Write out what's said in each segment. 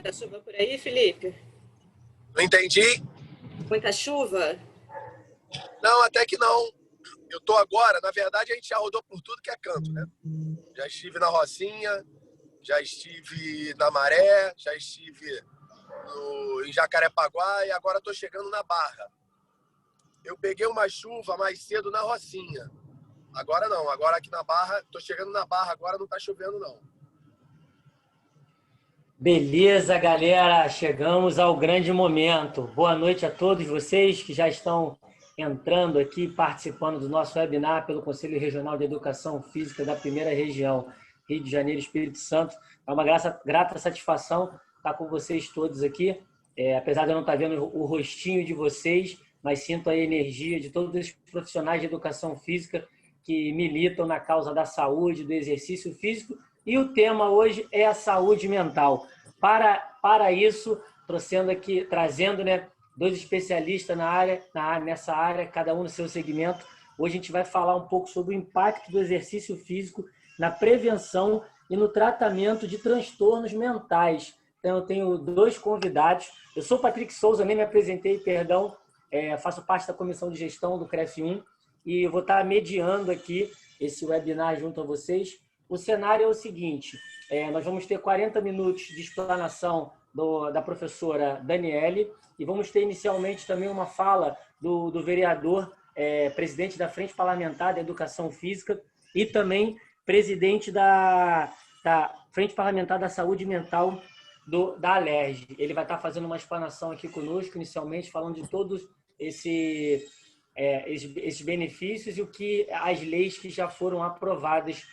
Muita chuva por aí, Felipe? Não entendi? Muita chuva? Não, até que não. Eu tô agora, na verdade, a gente já rodou por tudo que é canto, né? Já estive na Rocinha, já estive na Maré, já estive em Jacarepaguá e agora estou chegando na Barra. Eu peguei uma chuva mais cedo na Rocinha. Agora não, agora aqui na Barra, estou chegando na Barra, agora não está chovendo não. Beleza, galera, chegamos ao grande momento. Boa noite a todos vocês que já estão entrando aqui, participando do nosso webinar pelo Conselho Regional de Educação Física da Primeira Região, Rio de Janeiro e Espírito Santo. É uma grata satisfação estar com vocês todos aqui, apesar de eu não estar vendo o rostinho de vocês, mas sinto a energia de todos os profissionais de educação física que militam na causa da saúde, do exercício físico, e o tema hoje é a saúde mental. Para isso, trazendo, né, dois especialistas nessa área, cada um no seu segmento. Hoje a gente vai falar um pouco sobre o impacto do exercício físico na prevenção e no tratamento de transtornos mentais. Então, eu tenho dois convidados. Eu sou o Patrick Souza, nem me apresentei, perdão. Faço parte da comissão de gestão do CREF1 e eu vou estar mediando aqui esse webinar junto a vocês. O cenário é o seguinte, nós vamos ter 40 minutos de explanação da professora Daniele e vamos ter inicialmente também uma fala do vereador, presidente da Frente Parlamentar da Educação Física e também presidente da Frente Parlamentar da Saúde Mental da Alerj. Ele vai estar fazendo uma explanação aqui conosco, inicialmente, falando de todos esses benefícios e as leis que já foram aprovadas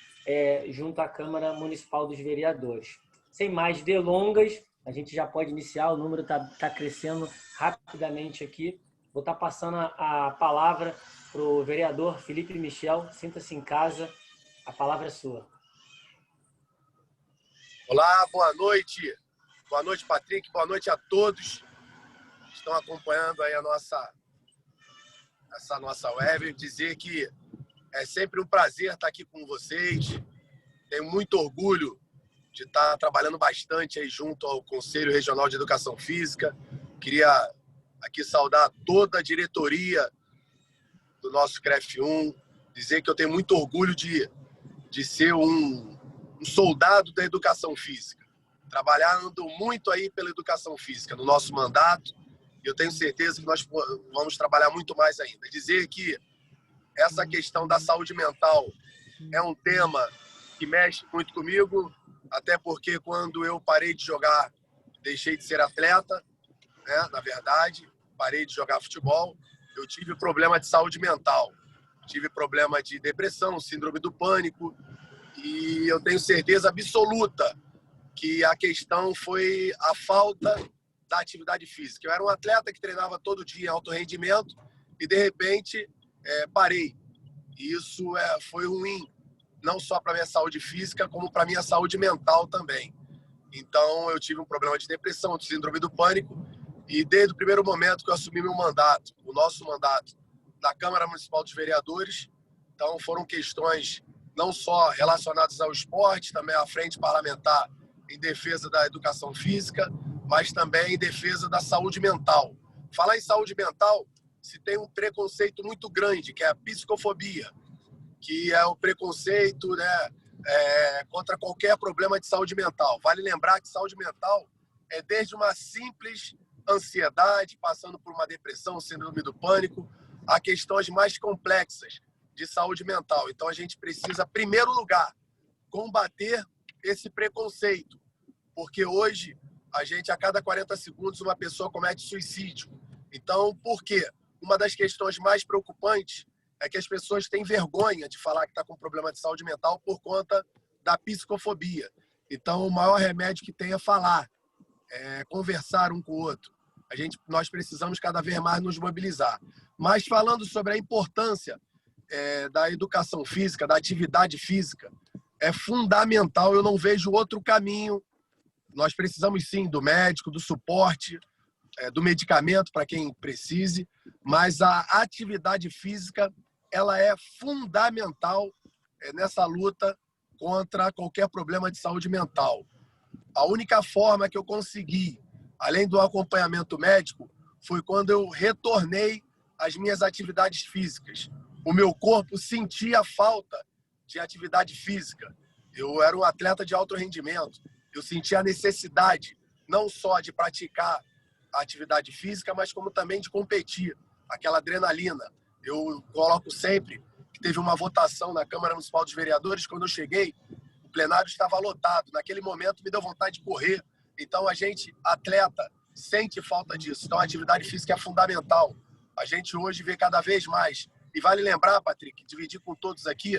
junto à Câmara Municipal dos Vereadores. Sem mais delongas, a gente já pode iniciar, o número está crescendo rapidamente aqui. Vou estar passando a palavra para o vereador Felipe Michel. Sinta-se em casa, a palavra é sua. Olá, boa noite. Boa noite, Patrick. Boa noite a todos que estão acompanhando aí essa nossa web. Dizer que é sempre um prazer estar aqui com vocês. Tenho muito orgulho de estar trabalhando bastante aí junto ao Conselho Regional de Educação Física. Queria aqui saudar toda a diretoria do nosso CREF1, dizer que eu tenho muito orgulho de ser um soldado da educação física, trabalhando muito aí pela educação física no nosso mandato, e eu tenho certeza que nós vamos trabalhar muito mais ainda. Dizer que essa questão da saúde mental é um tema que mexe muito comigo, até porque quando eu parei de jogar, deixei de ser atleta, né? Na verdade, parei de jogar futebol, eu tive problema de saúde mental, tive problema de depressão, síndrome do pânico, e eu tenho certeza absoluta que a questão foi a falta da atividade física. Eu era um atleta que treinava todo dia em alto rendimento e, de repente, parei. E isso foi ruim, não só para a minha saúde física, como para a minha saúde mental também. Então, eu tive um problema de depressão, de síndrome do pânico, e desde o primeiro momento que eu assumi meu mandato, o nosso mandato, da Câmara Municipal dos Vereadores, então foram questões não só relacionadas ao esporte, também à frente parlamentar em defesa da educação física, mas também em defesa da saúde mental. Falar em saúde mental, se tem um preconceito muito grande, que é a psicofobia, que é o preconceito, né, contra qualquer problema de saúde mental. Vale lembrar que saúde mental é desde uma simples ansiedade, passando por uma depressão, síndrome do pânico, a questões mais complexas de saúde mental. Então, a gente precisa, em primeiro lugar, combater esse preconceito, porque hoje, a cada 40 segundos, uma pessoa comete suicídio. Então, por quê? Uma das questões mais preocupantes é que as pessoas têm vergonha de falar que está com problema de saúde mental por conta da psicofobia. Então, o maior remédio que tem é falar, conversar um com o outro. Nós precisamos cada vez mais nos mobilizar. Mas falando sobre a importância da educação física, da atividade física, é fundamental, eu não vejo outro caminho. Nós precisamos sim do médico, do suporte, do medicamento para quem precise, mas a atividade física ela é fundamental nessa luta contra qualquer problema de saúde mental. A única forma que eu consegui, além do acompanhamento médico, foi quando eu retornei às minhas atividades físicas. O meu corpo sentia falta de atividade física. Eu era um atleta de alto rendimento. Eu sentia a necessidade não só de praticar a atividade física, mas como também de competir, aquela adrenalina. Eu coloco sempre que teve uma votação na Câmara Municipal dos Vereadores, quando eu cheguei, o plenário estava lotado. Naquele momento me deu vontade de correr. Então a gente, atleta, sente falta disso. Então a atividade física é fundamental. A gente hoje vê cada vez mais. E vale lembrar, Patrick, dividir com todos aqui,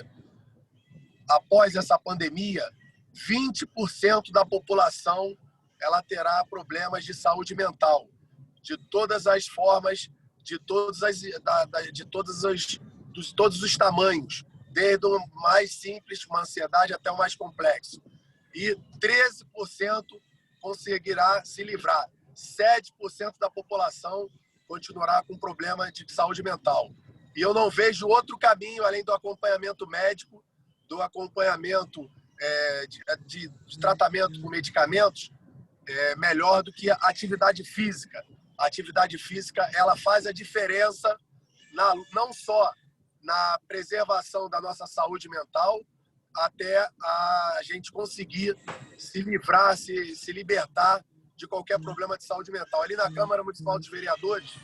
após essa pandemia, 20% da população ela terá problemas de saúde mental, de todas as formas, de todos os tamanhos, desde o mais simples, uma ansiedade, até o mais complexo. E 13% conseguirá se livrar. 7% da população continuará com problema de saúde mental. E eu não vejo outro caminho, além do acompanhamento médico, do acompanhamento de tratamento com medicamentos, melhor do que a atividade física. A atividade física ela faz a diferença não só na preservação da nossa saúde mental, até a gente conseguir se livrar, se libertar de qualquer problema de saúde mental. Ali na Câmara Municipal dos Vereadores,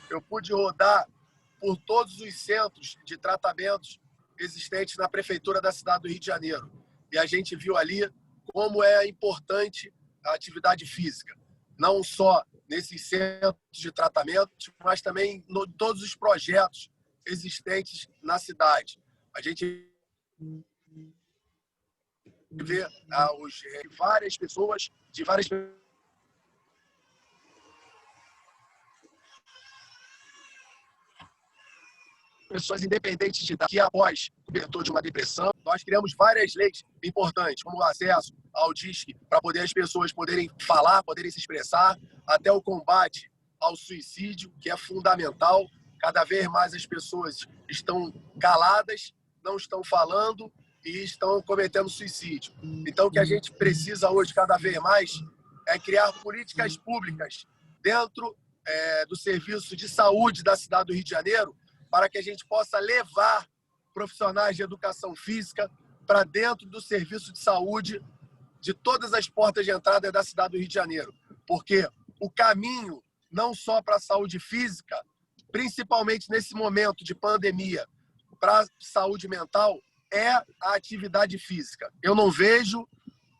eu pude rodar por todos os centros de tratamentos existentes na Prefeitura da cidade do Rio de Janeiro. E a gente viu ali como é importante a atividade física, não só nesses centros de tratamento, mas também em todos os projetos existentes na cidade. A gente vê várias pessoas, de várias pessoas independentes de idade, que após o cobertor de uma depressão, nós criamos várias leis importantes, como o acesso ao DISC, para poder as pessoas poderem falar, poderem se expressar, até o combate ao suicídio, que é fundamental. Cada vez mais as pessoas estão caladas, não estão falando e estão cometendo suicídio. Então, o que a gente precisa hoje, cada vez mais, é criar políticas públicas dentro do serviço de saúde da cidade do Rio de Janeiro, para que a gente possa levar profissionais de educação física para dentro do serviço de saúde de todas as portas de entrada da cidade do Rio de Janeiro. Porque o caminho, não só para a saúde física, principalmente nesse momento de pandemia, para a saúde mental, é a atividade física. Eu não vejo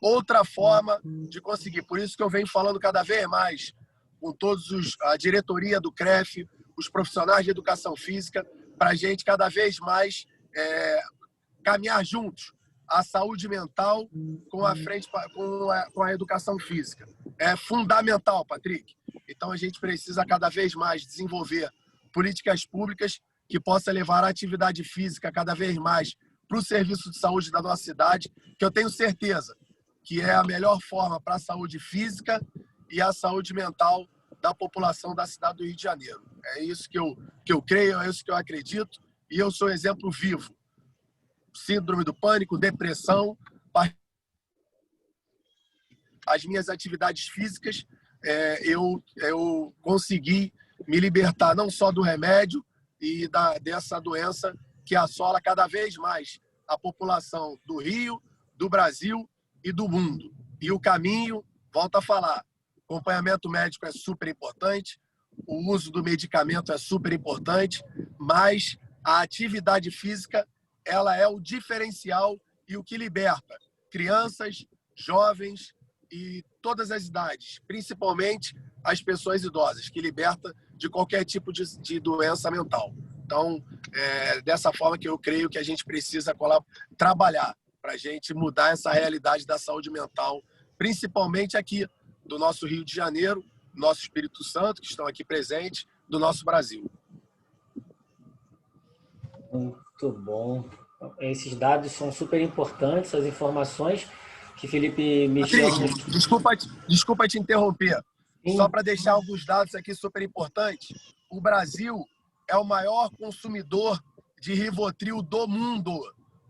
outra forma de conseguir. Por isso que eu venho falando cada vez mais com a diretoria do CREF, os profissionais de educação física, para a gente cada vez mais caminhar juntos a saúde mental com a educação física. É fundamental, Patrick. Então a gente precisa cada vez mais desenvolver políticas públicas que possam levar a atividade física cada vez mais para o serviço de saúde da nossa cidade, que eu tenho certeza que é a melhor forma para a saúde física e a saúde mental da população da cidade do Rio de Janeiro. É isso que eu creio, é isso que eu acredito, e eu sou exemplo vivo. Síndrome do pânico, depressão, as minhas atividades físicas, eu consegui me libertar não só do remédio e dessa doença que assola cada vez mais a população do Rio, do Brasil e do mundo. E o caminho, volto a falar, acompanhamento médico é super importante, o uso do medicamento é super importante, mas a atividade física ela é o diferencial e o que liberta crianças, jovens e todas as idades, principalmente as pessoas idosas, que liberta de qualquer tipo de doença mental. Então, dessa forma que eu creio que a gente precisa trabalhar para a gente mudar essa realidade da saúde mental, principalmente aqui do nosso Rio de Janeiro, nosso Espírito Santo, que estão aqui presentes, do nosso Brasil. Muito bom. Esses dados são super importantes, as informações que Felipe Michel... Patrício, desculpa te interromper. Sim. Só para deixar alguns dados aqui super importantes, o Brasil é o maior consumidor de Rivotril do mundo.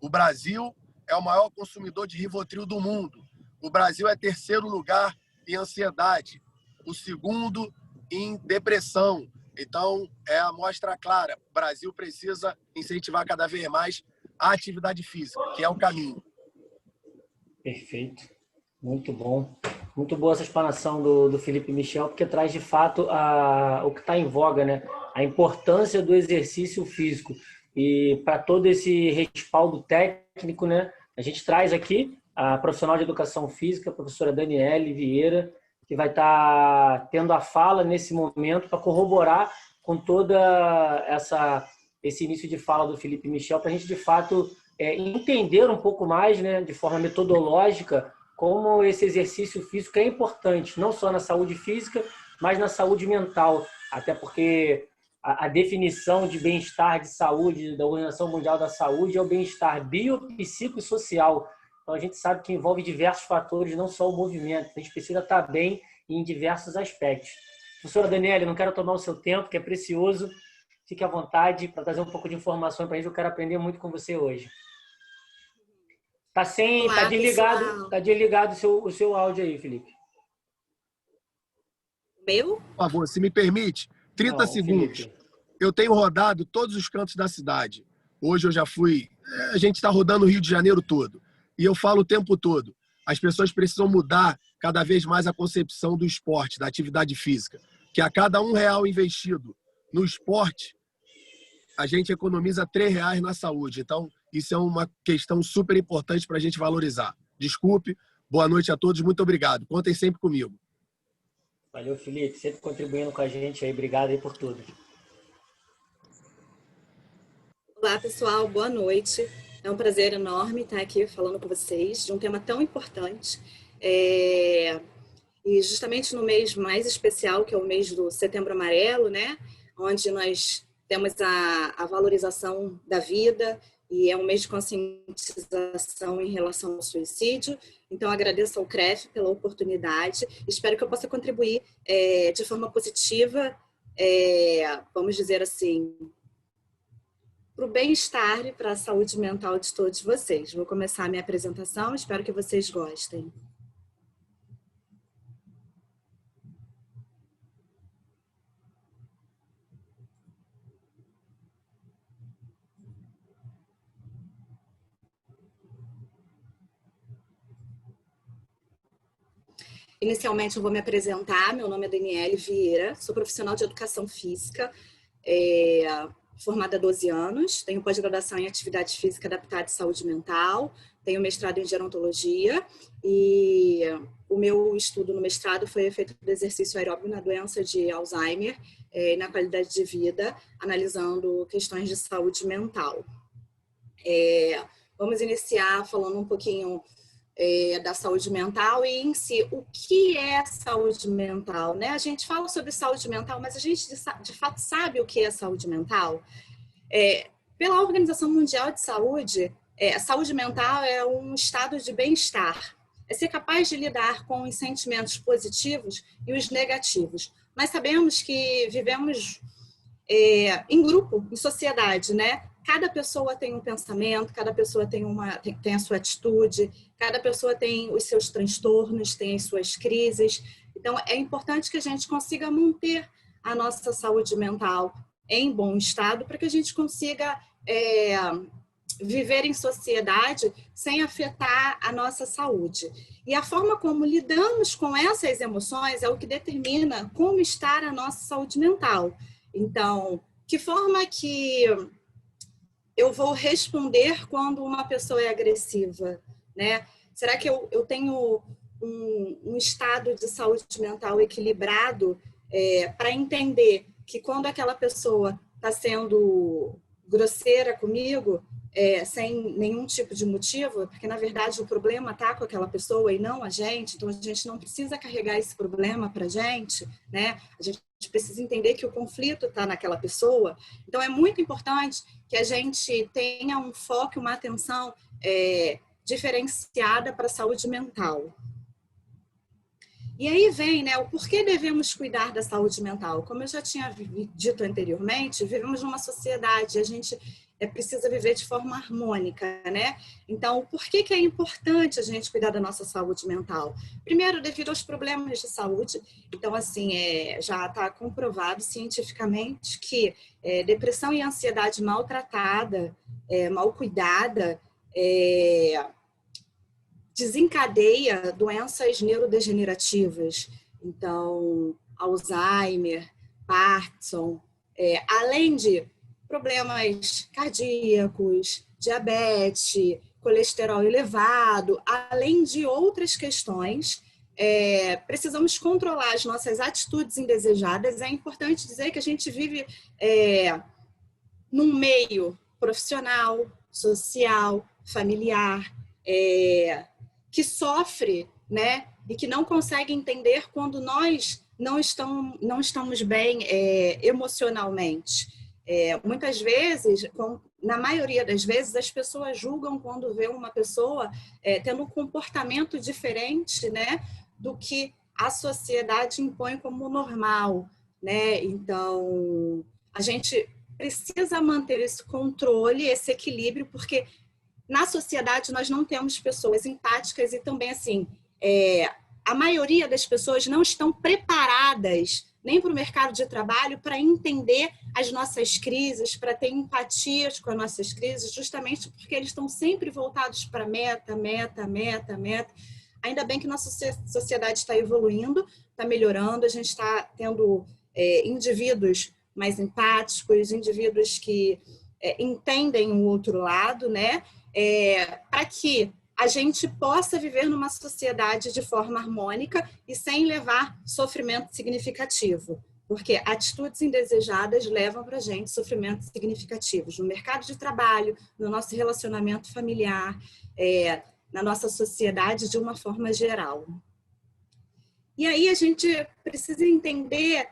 O Brasil é o maior consumidor de Rivotril do mundo. O Brasil é terceiro lugar em ansiedade, o segundo em depressão. Então, é a amostra clara. O Brasil precisa incentivar cada vez mais a atividade física, que é o caminho. Perfeito. Muito bom. Muito boa essa explanação do Felipe Michel, porque traz, de fato, o que está em voga, né? A importância do exercício físico. E para todo esse respaldo técnico, né? A gente traz aqui a profissional de educação física, a professora Daniele Vieira, que vai estar tendo a fala nesse momento para corroborar com toda esse início de fala do Felipe Michel, para a gente, de fato, entender um pouco mais, né, de forma metodológica, como esse exercício físico é importante, não só na saúde física, mas na saúde mental. Até porque a definição de bem-estar de saúde da Organização Mundial da Saúde é o bem-estar biopsicossocial. Então, a gente sabe que envolve diversos fatores, não só o movimento. A gente precisa estar bem em diversos aspectos. Professora Daniele, não quero tomar o seu tempo, que é precioso. Fique à vontade para trazer um pouco de informação para a gente. Eu quero aprender muito com você hoje. Tá desligado o seu áudio aí, Felipe. Meu? Por favor, se me permite, 30 segundos. Felipe. Eu tenho rodado todos os cantos da cidade. Hoje eu já fui... A gente está rodando o Rio de Janeiro todo. E eu falo o tempo todo. As pessoas precisam mudar cada vez mais a concepção do esporte, da atividade física. Que a cada R$1 investido no esporte, a gente economiza R$3 na saúde. Então, isso é uma questão super importante para a gente valorizar. Desculpe, boa noite a todos, muito obrigado. Contem sempre comigo. Valeu, Felipe, sempre contribuindo com a gente aí. Obrigado aí por tudo. Olá, pessoal, boa noite. É um prazer enorme estar aqui falando com vocês de um tema tão importante. E justamente no mês mais especial, que é o mês do Setembro Amarelo, né? Onde nós temos a valorização da vida e é um mês de conscientização em relação ao suicídio. Então, agradeço ao CREF pela oportunidade. Espero que eu possa contribuir de forma positiva, vamos dizer assim, para o bem-estar e para a saúde mental de todos vocês. Vou começar a minha apresentação, espero que vocês gostem. Inicialmente, eu vou me apresentar. Meu nome é Daniele Vieira, sou profissional de educação física, formada há 12 anos, tenho pós-graduação em atividade física adaptada e saúde mental, tenho mestrado em gerontologia e o meu estudo no mestrado foi efeito do exercício aeróbico na doença de Alzheimer e na qualidade de vida, analisando questões de saúde mental. Vamos iniciar falando um pouquinho da saúde mental e em si, o que é saúde mental, né? A gente fala sobre saúde mental, mas a gente de fato sabe o que é saúde mental? Pela Organização Mundial de Saúde, a saúde mental é um estado de bem-estar, é ser capaz de lidar com os sentimentos positivos e os negativos. Nós sabemos que vivemos em grupo, em sociedade, né? Cada pessoa tem um pensamento, cada pessoa tem a sua atitude, cada pessoa tem os seus transtornos, tem as suas crises. Então, é importante que a gente consiga manter a nossa saúde mental em bom estado para que a gente consiga viver em sociedade sem afetar a nossa saúde. E a forma como lidamos com essas emoções é o que determina como está a nossa saúde mental. Então, que forma que eu vou responder quando uma pessoa é agressiva, né? Será que eu tenho um estado de saúde mental equilibrado para entender que quando aquela pessoa está sendo grosseira comigo, sem nenhum tipo de motivo, porque na verdade o problema está com aquela pessoa e não a gente, então a gente não precisa carregar esse problema para a gente, né? A gente precisa entender que o conflito está naquela pessoa. Então, é muito importante que a gente tenha um foco, uma atenção diferenciada para a saúde mental. E aí vem, né, o porquê devemos cuidar da saúde mental. Como eu já tinha dito anteriormente, vivemos numa sociedade, a gente precisa viver de forma harmônica, né? Então, por que é importante a gente cuidar da nossa saúde mental? Primeiro, devido aos problemas de saúde. Então, assim, já está comprovado cientificamente que depressão e ansiedade maltratada, mal cuidada, desencadeia doenças neurodegenerativas. Então, Alzheimer, Parkinson, além de problemas cardíacos, diabetes, colesterol elevado, além de outras questões, precisamos controlar as nossas atitudes indesejadas. É importante dizer que a gente vive num meio profissional, social, familiar, que sofre, né, e que não consegue entender quando nós não estamos bem emocionalmente. Muitas vezes, na maioria das vezes, as pessoas julgam quando vê uma pessoa tendo um comportamento diferente, né, do que a sociedade impõe como normal, né? Então, a gente precisa manter esse controle, esse equilíbrio, porque na sociedade nós não temos pessoas empáticas e também, assim, a maioria das pessoas não estão preparadas nem para o mercado de trabalho para entender as nossas crises, para ter empatias com as nossas crises, justamente porque eles estão sempre voltados para meta. Ainda bem que nossa sociedade está evoluindo, está melhorando, a gente está tendo indivíduos mais empáticos, indivíduos que entendem o outro lado, né? Para que a gente possa viver numa sociedade de forma harmônica e sem levar sofrimento significativo. Porque atitudes indesejadas levam para a gente sofrimentos significativos no mercado de trabalho, no nosso relacionamento familiar, na nossa sociedade de uma forma geral. E aí a gente precisa entender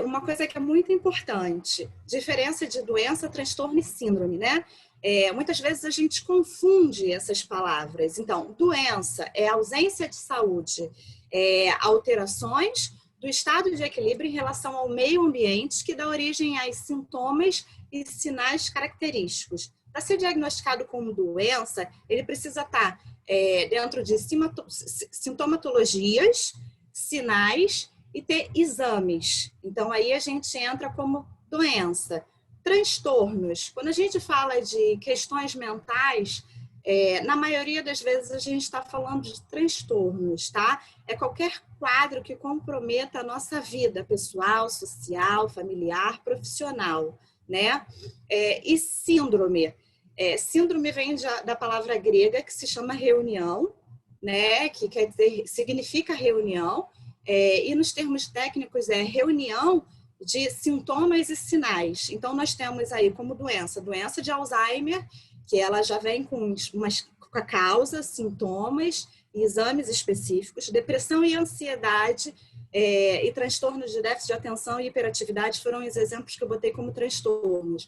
uma coisa que é muito importante: diferença de doença, transtorno e síndrome, né? Muitas vezes a gente confunde essas palavras. Então, doença é ausência de saúde, alterações do estado de equilíbrio em relação ao meio ambiente que dá origem a sintomas e sinais característicos. Para ser diagnosticado como doença, ele precisa estar dentro de sintomatologias, sinais e ter exames. Então, aí a gente entra como doença. Transtornos. Quando a gente fala de questões mentais, na maioria das vezes a gente está falando de transtornos, tá? É qualquer quadro que comprometa a nossa vida pessoal, social, familiar, profissional, né? E síndrome. Síndrome vem da palavra grega que se chama reunião, né? Que quer dizer, significa reunião, e nos termos técnicos é reunião de sintomas e sinais. Então, nós temos aí como doença de Alzheimer, que ela já vem com a causa, sintomas e exames específicos. Depressão e ansiedade e transtornos de déficit de atenção e hiperatividade foram os exemplos que eu botei como transtornos.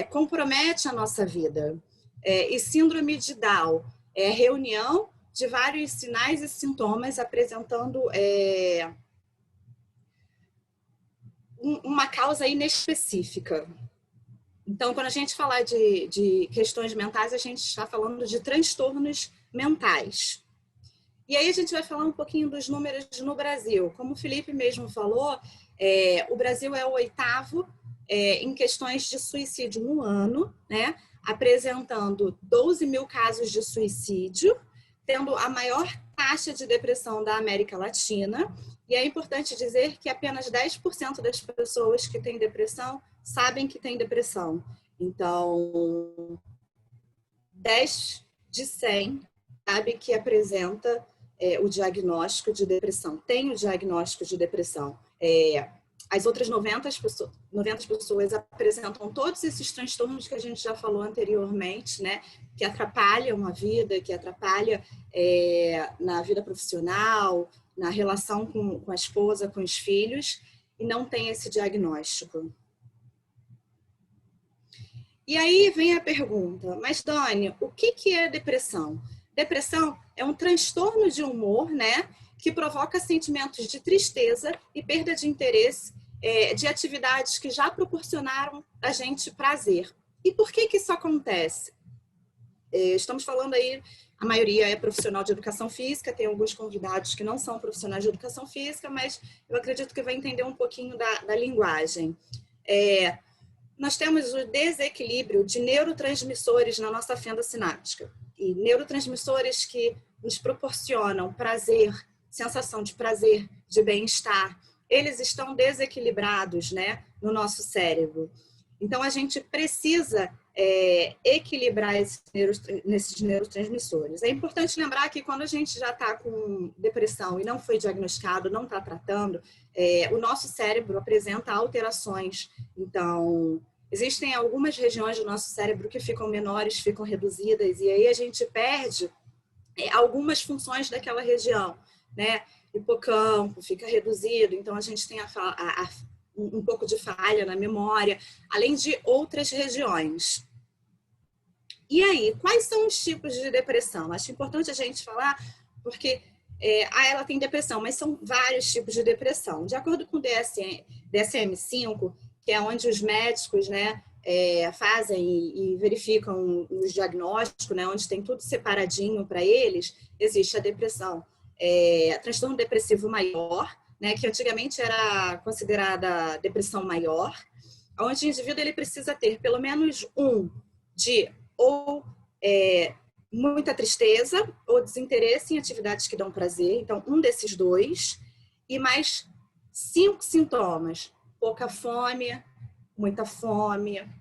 Compromete a nossa vida. E síndrome de Down, reunião de vários sinais e sintomas apresentando uma causa inespecífica. Então, quando a gente falar de questões mentais, a gente está falando de transtornos mentais. E aí a gente vai falar um pouquinho dos números no Brasil. Como o Felipe mesmo falou, o Brasil é o 8º em questões de suicídio no ano, né? Apresentando 12 mil casos de suicídio, tendo a maior taxa de depressão da América Latina. E é importante dizer que apenas 10% das pessoas que têm depressão sabem que têm depressão. Então, 10 de 100 sabe que apresenta o diagnóstico de depressão, tem o diagnóstico de depressão. As outras 90 pessoas apresentam todos esses transtornos que a gente já falou anteriormente, né? Que atrapalham a vida, que atrapalham na vida profissional, na relação com a esposa, com os filhos. e não tem esse diagnóstico. E aí vem a pergunta, mas Dani, o que é depressão? Depressão é um transtorno de humor, né, que provoca sentimentos de tristeza e perda de interesse de atividades que já proporcionaram a gente prazer. E por que isso acontece? Estamos falando aí, a maioria é profissional de educação física, tem alguns convidados que não são profissionais de educação física, mas eu acredito que vai entender um pouquinho da linguagem. Nós temos o desequilíbrio de neurotransmissores na nossa fenda sináptica. E neurotransmissores que nos proporcionam prazer, sensação de prazer, de bem-estar, eles estão desequilibrados, né, no cérebro. Então, a gente precisa equilibrar nesses neurotransmissores. É importante lembrar que quando a gente já está com depressão e não foi diagnosticado, não está tratando, o nosso cérebro apresenta alterações. Então, existem algumas regiões do nosso cérebro que ficam menores, ficam reduzidas, e aí a gente perde algumas funções daquela região, né? Hipocampo fica reduzido, então a gente tem um pouco de falha na memória, além de outras regiões. E aí, quais são os tipos de depressão? Acho importante a gente falar, porque ela tem depressão, mas são vários tipos de depressão. De acordo com o DSM-5, que é onde os médicos, né, fazem e verificam os diagnósticos, né, onde tem tudo separadinho para eles, existe a depressão. Transtorno depressivo maior, né, que antigamente era considerada depressão maior, onde o indivíduo ele precisa ter pelo menos muita tristeza ou desinteresse em atividades que dão prazer, então um desses dois, e mais 5 sintomas: pouca fome,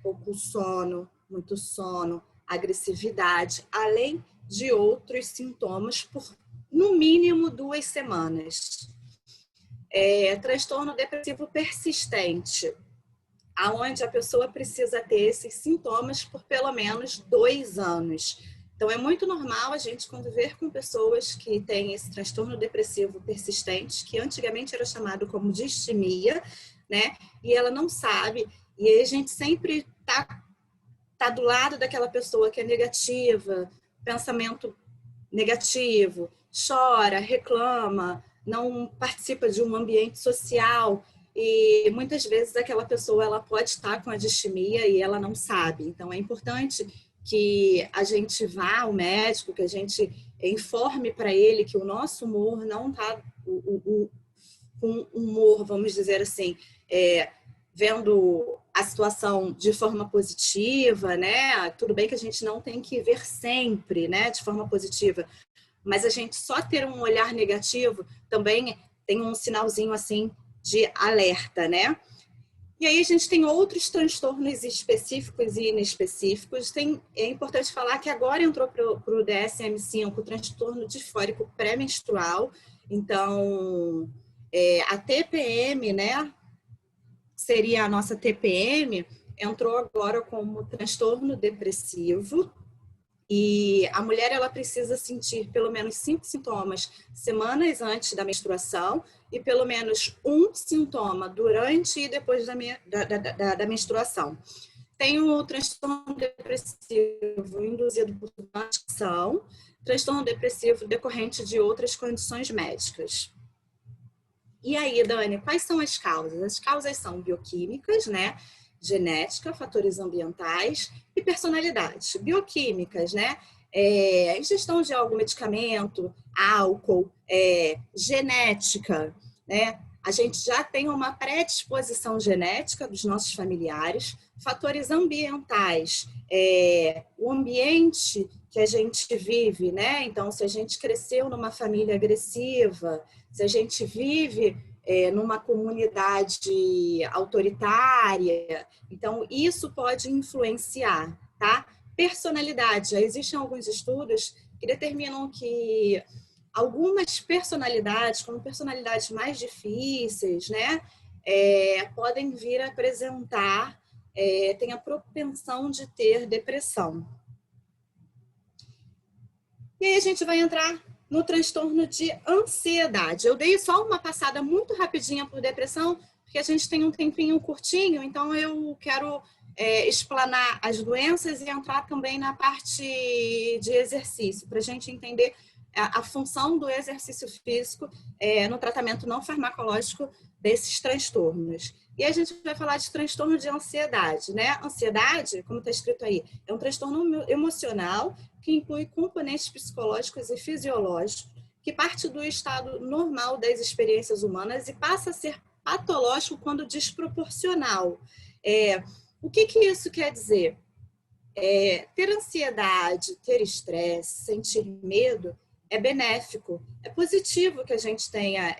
pouco sono, muito sono, agressividade, além de outros sintomas por no mínimo 2 semanas. Transtorno depressivo persistente, aonde a pessoa precisa ter esses sintomas por pelo menos 2 anos. Então, é muito normal a gente conviver com pessoas que têm esse transtorno depressivo persistente, que antigamente era chamado como distimia, né? E ela não sabe. E aí a gente sempre tá do lado daquela pessoa que é negativa, pensamento negativo, chora, reclama, não participa de um ambiente social. E muitas vezes aquela pessoa ela pode estar com a distimia e ela não sabe. Então é importante que a gente vá ao médico, que a gente informe para ele que o nosso humor não está com humor, vamos dizer assim, vendo a situação de forma positiva, né? Tudo bem que a gente não tem que ver sempre, né, de forma positiva, mas a gente só ter um olhar negativo também tem um sinalzinho assim de alerta, né? E aí a gente tem outros transtornos específicos e inespecíficos. É importante falar que agora entrou para o DSM-5 o transtorno disfórico pré-menstrual. Então, a TPM, né, seria a nossa TPM, entrou agora como transtorno depressivo. E a mulher ela precisa sentir pelo menos 5 sintomas semanas antes da menstruação e pelo menos um sintoma durante e depois da menstruação. Tem o transtorno depressivo induzido por menstruação, transtorno depressivo decorrente de outras condições médicas. E aí, Dani, quais são as causas? As causas são bioquímicas, né? Genética, fatores ambientais e personalidade. Bioquímicas, né? Ingestão de algum medicamento, álcool, genética, né? A gente já tem uma predisposição genética dos nossos familiares. Fatores ambientais, o ambiente que a gente vive, né? Então, se a gente cresceu numa família agressiva, se a gente vive numa comunidade autoritária, então isso pode influenciar, tá? Personalidade, já existem alguns estudos que determinam que algumas personalidades, como personalidades mais difíceis, né, podem vir a apresentar, tem a propensão de ter depressão. E aí a gente vai entrar no transtorno de ansiedade. Eu dei só uma passada muito rapidinha por depressão, porque que a gente tem um tempinho curtinho, então eu quero explanar as doenças e entrar também na parte de exercício, para a gente entender a função do exercício físico no tratamento não farmacológico desses transtornos. E a gente vai falar de transtorno de ansiedade, né? Ansiedade, como está escrito aí, é um transtorno emocional que inclui componentes psicológicos e fisiológicos, que parte do estado normal das experiências humanas e passa a ser patológico quando desproporcional. O que isso quer dizer? Ter ansiedade, ter estresse, sentir medo é benéfico, é positivo que a gente tenha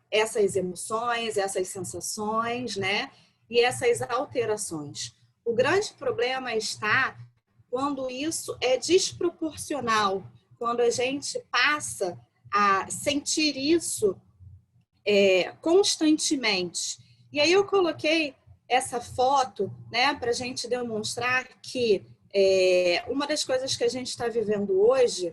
essas emoções, essas sensações, né? E essas alterações. O grande problema está quando isso é desproporcional, quando a gente passa a sentir isso constantemente. E aí eu coloquei essa foto, né, para a gente demonstrar que uma das coisas que a gente está vivendo hoje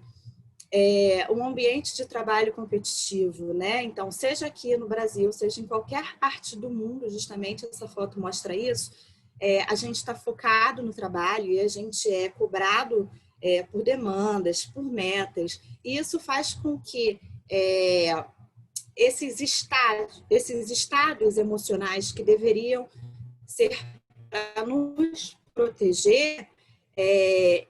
um ambiente de trabalho competitivo, né? Então, seja aqui no Brasil, seja em qualquer parte do mundo, justamente essa foto mostra isso, a gente está focado no trabalho e a gente é cobrado por demandas, por metas, e isso faz com que esses estados emocionais que deveriam ser para nos proteger,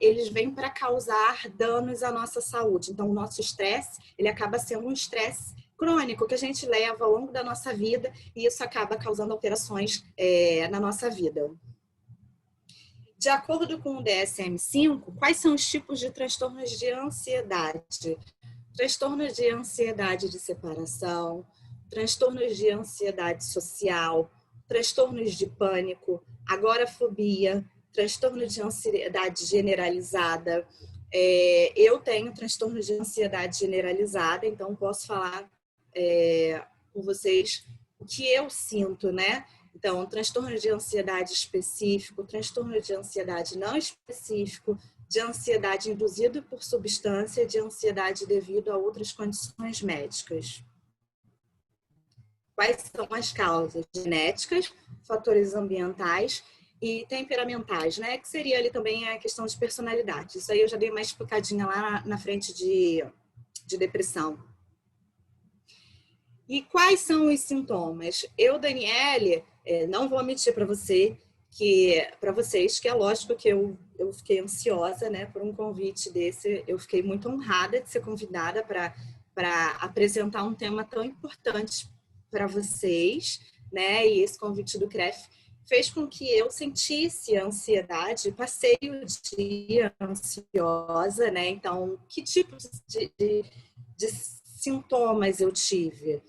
eles vêm para causar danos à nossa saúde. Então, o nosso estresse, ele acaba sendo um estresse crônico que a gente leva ao longo da nossa vida e isso acaba causando alterações na nossa vida. De acordo com o DSM-5, quais são os tipos de transtornos de ansiedade? Transtornos de ansiedade de separação, transtornos de ansiedade social, transtornos de pânico, agorafobia, transtorno de ansiedade generalizada. Eu tenho transtorno de ansiedade generalizada, então posso falar com vocês o que eu sinto, né? Então, transtorno de ansiedade específico, transtorno de ansiedade não específico, de ansiedade induzida por substância, de ansiedade devido a outras condições médicas. Quais são as causas? Genéticas, fatores ambientais e temperamentais, né? Que seria ali também a questão de personalidade. Isso aí eu já dei uma explicadinha lá na frente de depressão. E quais são os sintomas? Eu, Daniele, não vou mentir para vocês que é lógico que eu fiquei ansiosa, né, por um convite desse. Eu fiquei muito honrada de ser convidada para apresentar um tema tão importante para vocês, né? E esse convite do CREF fez com que eu sentisse ansiedade, passei o dia ansiosa, né? Então, que tipo de sintomas eu tive?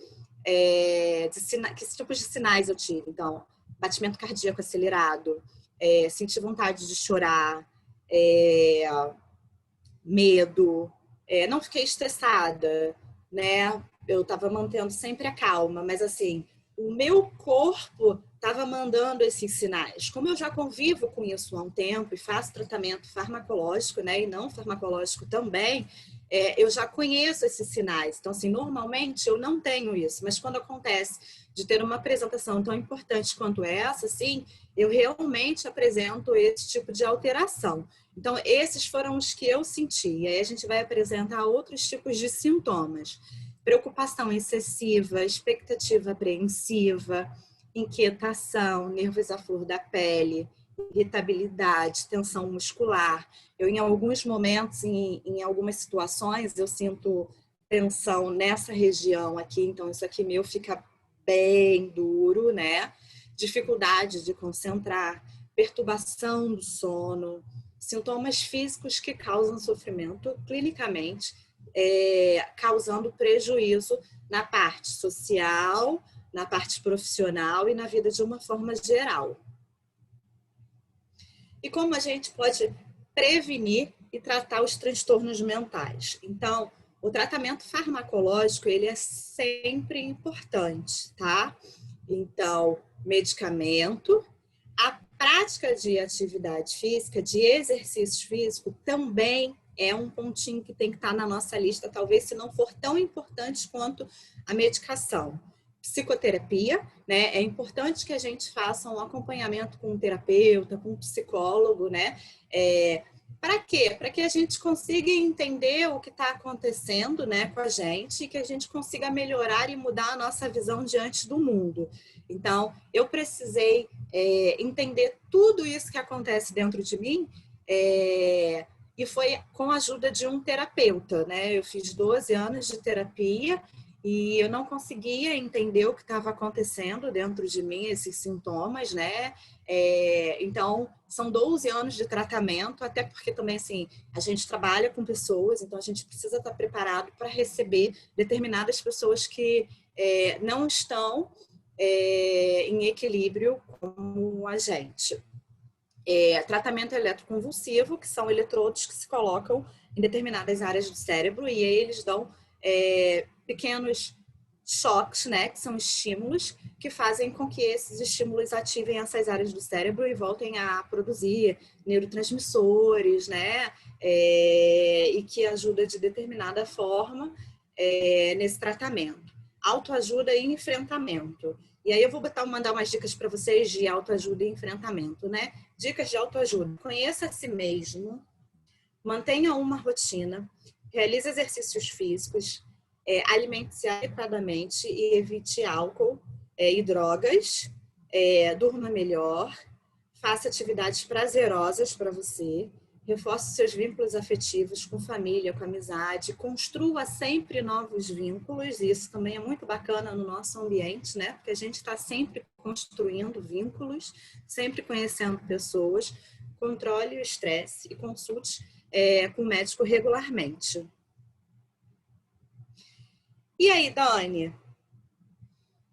Que tipos de sinais eu tive? Então, batimento cardíaco acelerado, senti vontade de chorar, medo, não fiquei estressada, né? Eu estava mantendo sempre a calma, mas assim, o meu corpo estava mandando esses sinais. Como eu já convivo com isso há um tempo e faço tratamento farmacológico, né, e não farmacológico também, eu já conheço esses sinais. Então, assim, normalmente eu não tenho isso, mas quando acontece de ter uma apresentação tão importante quanto essa, assim, eu realmente apresento esse tipo de alteração. Então, esses foram os que eu senti. E aí a gente vai apresentar outros tipos de sintomas. Preocupação excessiva, expectativa apreensiva, inquietação, nervos à flor da pele, irritabilidade, tensão muscular. Eu, em alguns momentos, em algumas situações, eu sinto tensão nessa região aqui, então isso aqui meu fica bem duro, né? Dificuldade de concentrar, perturbação do sono, sintomas físicos que causam sofrimento clinicamente, causando prejuízo na parte social, na parte profissional e na vida de uma forma geral. E como a gente pode prevenir e tratar os transtornos mentais? Então, o tratamento farmacológico, ele é sempre importante, tá? Então, medicamento, a prática de atividade física, de exercício físico, também é um pontinho que tem que estar na nossa lista, talvez se não for tão importante quanto a medicação. psicoterapia, né? É importante que a gente faça um acompanhamento com um terapeuta, com um psicólogo, né? Para quê? Para que a gente consiga entender o que está acontecendo, né, com a gente e que a gente consiga melhorar e mudar a nossa visão diante do mundo. Então, eu precisei entender tudo isso que acontece dentro de mim e foi com a ajuda de um terapeuta, né? Eu fiz 12 anos de terapia e eu não conseguia entender o que estava acontecendo dentro de mim, esses sintomas, né? Então, são 12 anos de tratamento, até porque também, assim, a gente trabalha com pessoas, então a gente precisa estar preparado para receber determinadas pessoas que não estão em equilíbrio como a gente. Tratamento eletroconvulsivo, que são eletrodos que se colocam em determinadas áreas do cérebro e aí eles dão pequenos choques, né, que são estímulos que fazem com que esses estímulos ativem essas áreas do cérebro e voltem a produzir neurotransmissores, né, e que ajuda de determinada forma nesse tratamento. Autoajuda e enfrentamento. E aí eu vou mandar umas dicas para vocês de autoajuda e enfrentamento, né? Dicas de autoajuda. Conheça a si mesmo, mantenha uma rotina, realize exercícios físicos, alimente-se adequadamente e evite álcool e drogas, durma melhor, faça atividades prazerosas para você, reforce seus vínculos afetivos com família, com amizade, construa sempre novos vínculos, e isso também é muito bacana no nosso ambiente, né? Porque a gente está sempre construindo vínculos, sempre conhecendo pessoas, controle o estresse e consulte com o médico regularmente. E aí, Dani?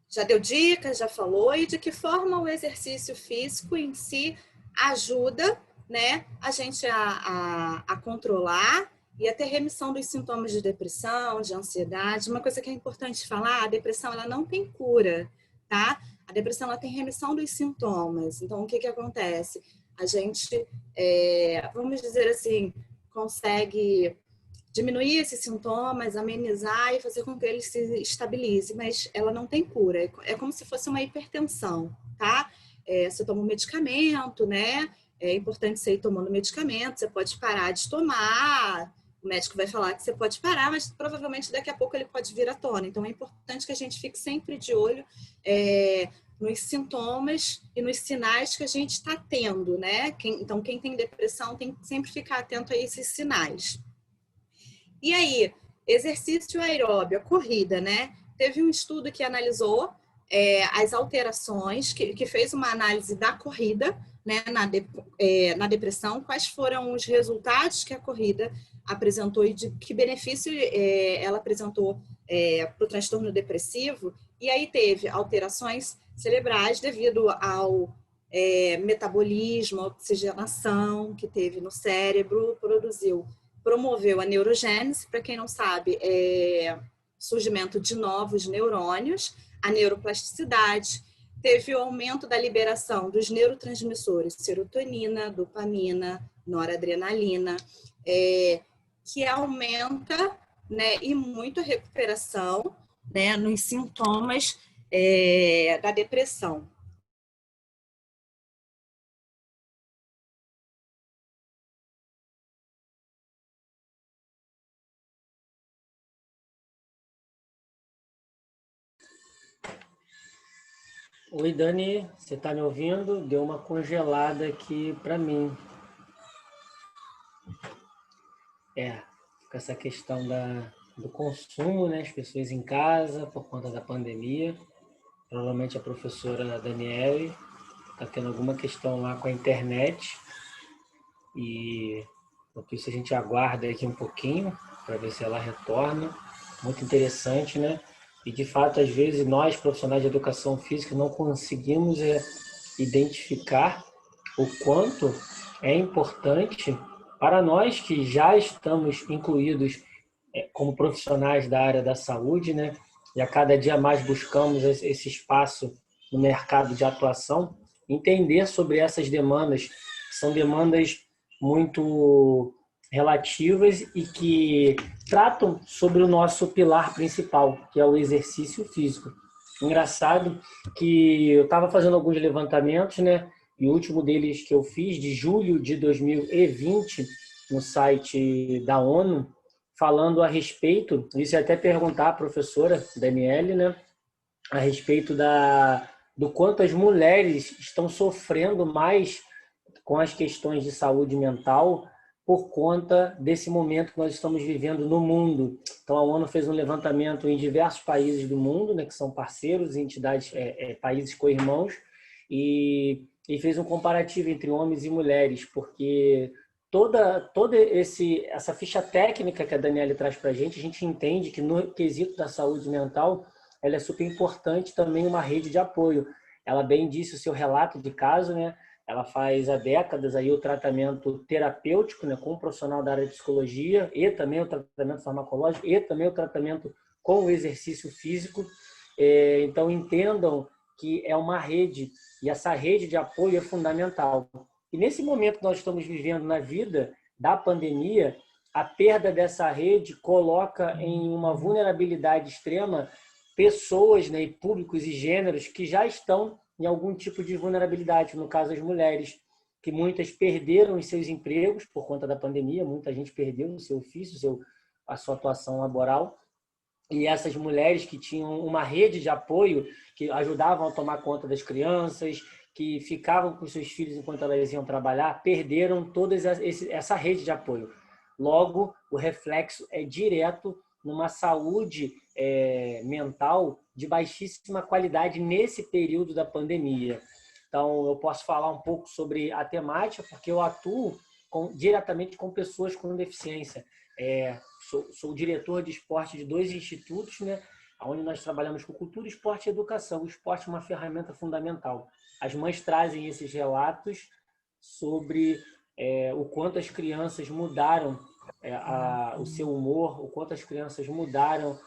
Já deu dicas, já falou, e de que forma o exercício físico em si ajuda, né, a gente a controlar e a ter remissão dos sintomas de depressão, de ansiedade. Uma coisa que é importante falar, a depressão ela não tem cura, tá? A depressão ela tem remissão dos sintomas. Então, o que acontece? A gente, vamos dizer assim, consegue diminuir esses sintomas, amenizar e fazer com que ele se estabilize, mas ela não tem cura. É como se fosse uma hipertensão, tá? Você toma um medicamento, né? É importante você ir tomando medicamento, você pode parar de tomar, o médico vai falar que você pode parar, mas provavelmente daqui a pouco ele pode vir à tona. Então, é importante que a gente fique sempre de olho nos sintomas e nos sinais que a gente está tendo, né? Então, quem tem depressão tem que sempre ficar atento a esses sinais. E aí, exercício aeróbio, a corrida, né? Teve um estudo que analisou as alterações, que fez uma análise da corrida, né, na depressão, quais foram os resultados que a corrida apresentou e de que benefício ela apresentou para o transtorno depressivo. E aí teve alterações cerebrais devido ao metabolismo, oxigenação que teve no cérebro, promoveu a neurogênese, para quem não sabe, surgimento de novos neurônios, a neuroplasticidade, teve o aumento da liberação dos neurotransmissores serotonina, dopamina, noradrenalina, que aumenta, né, e muito a recuperação, né, nos sintomas da depressão. Oi, Dani, você está me ouvindo? Deu uma congelada aqui para mim. Com essa questão do consumo, né? As pessoas em casa por conta da pandemia. Provavelmente a professora Daniele está tendo alguma questão lá com a internet. E por isso a gente aguarda aqui um pouquinho para ver se ela retorna. Muito interessante, né? E, de fato, às vezes, nós, profissionais de educação física, não conseguimos identificar o quanto é importante para nós que já estamos incluídos como profissionais da área da saúde, né? E a cada dia mais buscamos esse espaço no mercado de atuação, entender sobre essas demandas, que são demandas muito relativas e que tratam sobre o nosso pilar principal, que é o exercício físico. Engraçado que eu estava fazendo alguns levantamentos, né? E o último deles que eu fiz, de julho de 2020, no site da ONU, falando a respeito, isso é até perguntar à professora Daniele, né? A respeito do quanto as mulheres estão sofrendo mais com as questões de saúde mental por conta desse momento que nós estamos vivendo no mundo. Então, a ONU fez um levantamento em diversos países do mundo, né, que são parceiros, entidades, países co-irmãos, e fez um comparativo entre homens e mulheres, porque toda essa ficha técnica que a Daniela traz para a gente entende que no quesito da saúde mental, ela é super importante também uma rede de apoio. Ela bem disse o seu relato de caso, né? Ela faz há décadas aí o tratamento terapêutico, né, com um profissional da área de psicologia, e também o tratamento farmacológico, e também o tratamento com o exercício físico. Então, entendam que é uma rede, e essa rede de apoio é fundamental. E nesse momento que nós estamos vivendo na vida da pandemia, a perda dessa rede coloca em uma vulnerabilidade extrema pessoas, né, e públicos e gêneros que já estão em algum tipo de vulnerabilidade, no caso as mulheres, que muitas perderam os seus empregos por conta da pandemia, muita gente perdeu o seu ofício, a sua atuação laboral, e essas mulheres que tinham uma rede de apoio, que ajudavam a tomar conta das crianças, que ficavam com seus filhos enquanto elas iam trabalhar, perderam toda essa rede de apoio. Logo, o reflexo é direto numa saúde mental de baixíssima qualidade nesse período da pandemia. Então, eu posso falar um pouco sobre a temática, porque eu atuo diretamente com pessoas com deficiência. Sou diretor de esporte de 2 institutos, né, onde nós trabalhamos com cultura, esporte e educação. O esporte é uma ferramenta fundamental. As mães trazem esses relatos sobre o quanto as crianças mudaram o seu humor, o quanto as crianças mudaram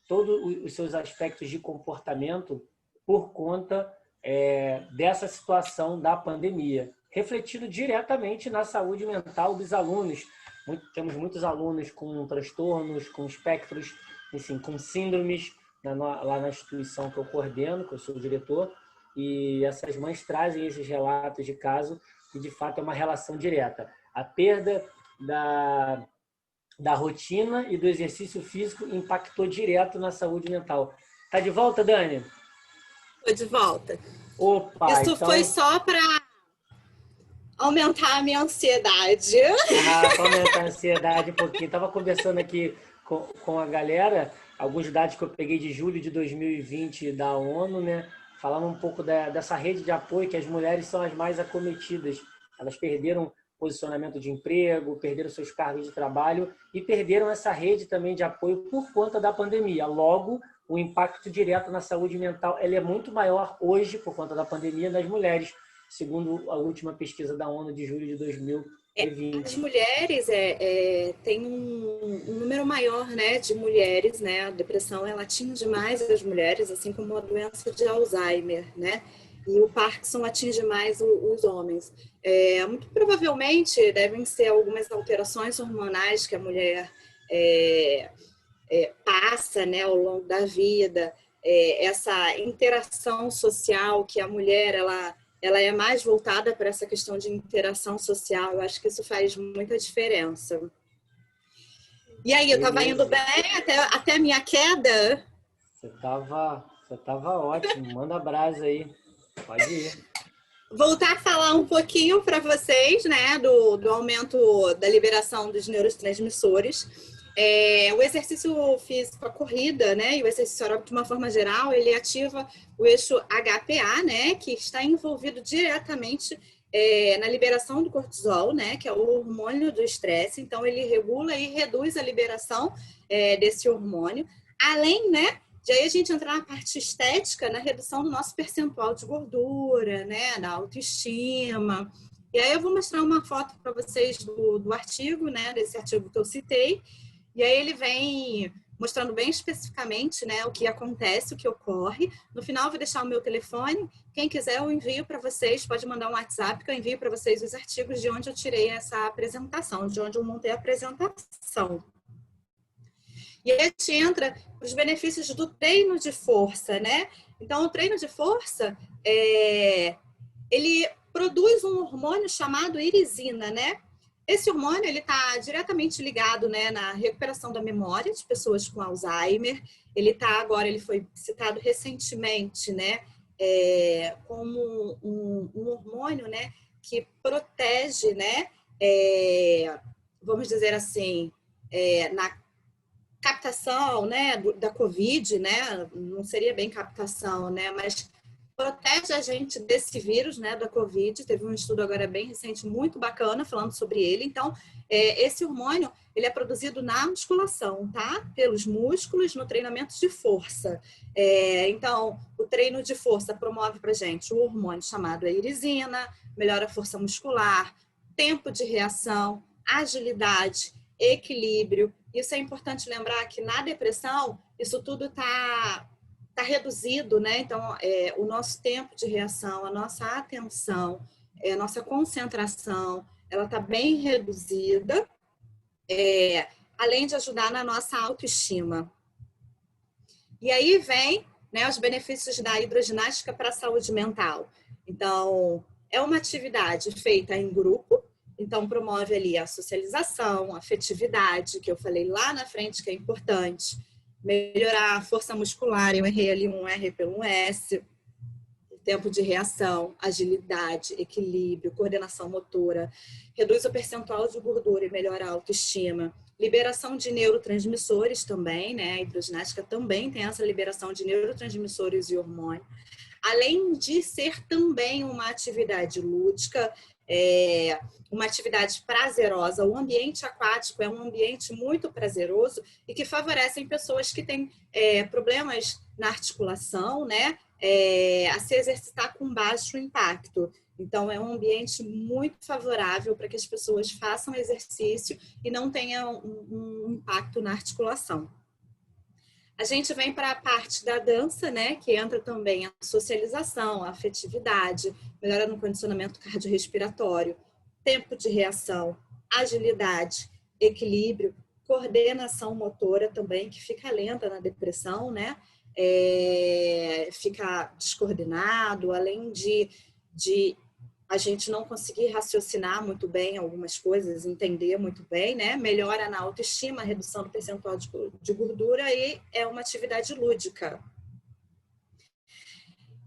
todos os seus aspectos de comportamento por conta dessa situação da pandemia, refletindo diretamente na saúde mental dos alunos. Temos muitos alunos com transtornos, com espectros, enfim, com síndromes, lá na instituição que eu coordeno, que eu sou o diretor, e essas mães trazem esses relatos de caso e, de fato, é uma relação direta. A perda da rotina e do exercício físico impactou direto na saúde mental. Tá de volta, Dani? Estou de volta. Opa, isso então... foi só para aumentar a minha ansiedade. Para aumentar a ansiedade um pouquinho. Estava conversando aqui com a galera, alguns dados que eu peguei de julho de 2020 da ONU, né? Falando um pouco dessa rede de apoio, que as mulheres são as mais acometidas. Elas perderam posicionamento de emprego, perderam seus cargos de trabalho e perderam essa rede também de apoio por conta da pandemia. Logo, o impacto direto na saúde mental ele é muito maior hoje por conta da pandemia das mulheres, segundo a última pesquisa da ONU de julho de 2020. As mulheres têm um número maior, né, de mulheres, né? A depressão ela atinge mais as mulheres, assim como a doença de Alzheimer, né? E o Parkinson atinge mais os homens. Muito provavelmente devem ser algumas alterações hormonais que a mulher passa, né, ao longo da vida, essa interação social que a mulher ela é mais voltada para essa questão de interação social. Eu acho que isso faz muita diferença. E aí, eu estava indo bem até a minha queda? Você tava ótimo. Manda brasa aí. Pode ir. Voltar a falar um pouquinho para vocês, né, do aumento da liberação dos neurotransmissores. O exercício físico, a corrida, né, e o exercício aeróbico de uma forma geral, ele ativa o eixo HPA, né, que está envolvido diretamente na liberação do cortisol, né, que é o hormônio do estresse. Então, ele regula e reduz a liberação desse hormônio. Além, né, de aí a gente entrar na parte estética, na redução do nosso percentual de gordura, né, da autoestima. E aí eu vou mostrar uma foto para vocês do artigo, né, desse artigo que eu citei. E aí ele vem mostrando bem especificamente, né, o que acontece, o que ocorre. No final eu vou deixar o meu telefone. Quem quiser eu envio para vocês, pode mandar um WhatsApp que eu envio para vocês os artigos de onde eu tirei essa apresentação, de onde eu montei a apresentação. E aí a gente entra nos benefícios do treino de força, né? Então, o treino de força, ele produz um hormônio chamado irisina, né? Esse hormônio, ele está diretamente ligado, né, na recuperação da memória de pessoas com Alzheimer. Ele foi citado recentemente, né, como um hormônio, né, que protege, né, vamos dizer assim, na captação, né, da Covid, né, não seria bem captação, né, mas protege a gente desse vírus, né, da Covid. Teve um estudo agora bem recente, muito bacana, falando sobre ele. Então, esse hormônio, ele é produzido na musculação, tá? Pelos músculos, no treinamento de força. Então, o treino de força promove pra gente o hormônio chamado irisina, melhora a força muscular, tempo de reação, agilidade, equilíbrio. Isso é importante lembrar que na depressão, isso tudo está reduzido, né? Então, o nosso tempo de reação, a nossa atenção, a nossa concentração, ela está bem reduzida, além de ajudar na nossa autoestima. E aí vem, né, os benefícios da hidroginástica para a saúde mental. Então, é uma atividade feita em grupo, então promove ali a socialização, a afetividade, que eu falei lá na frente que é importante, melhorar a força muscular, eu errei ali um R pelo um S, tempo de reação, agilidade, equilíbrio, coordenação motora, reduz o percentual de gordura e melhora a autoestima, liberação de neurotransmissores também, né? A hidroginástica também tem essa liberação de neurotransmissores e hormônio, além de ser também uma atividade lúdica, uma atividade prazerosa. O ambiente aquático é um ambiente muito prazeroso e que favorece pessoas que têm problemas na articulação, né? A se exercitar com baixo impacto. Então, é um ambiente muito favorável para que as pessoas façam exercício e não tenham um impacto na articulação. A gente vem para a parte da dança, né, que entra também a socialização, a afetividade, melhora no condicionamento cardiorrespiratório, tempo de reação, agilidade, equilíbrio, coordenação motora também, que fica lenta na depressão, né? Fica descoordenado, além de a gente não conseguir raciocinar muito bem algumas coisas, entender muito bem, né? Melhora na autoestima, redução do percentual de gordura e é uma atividade lúdica.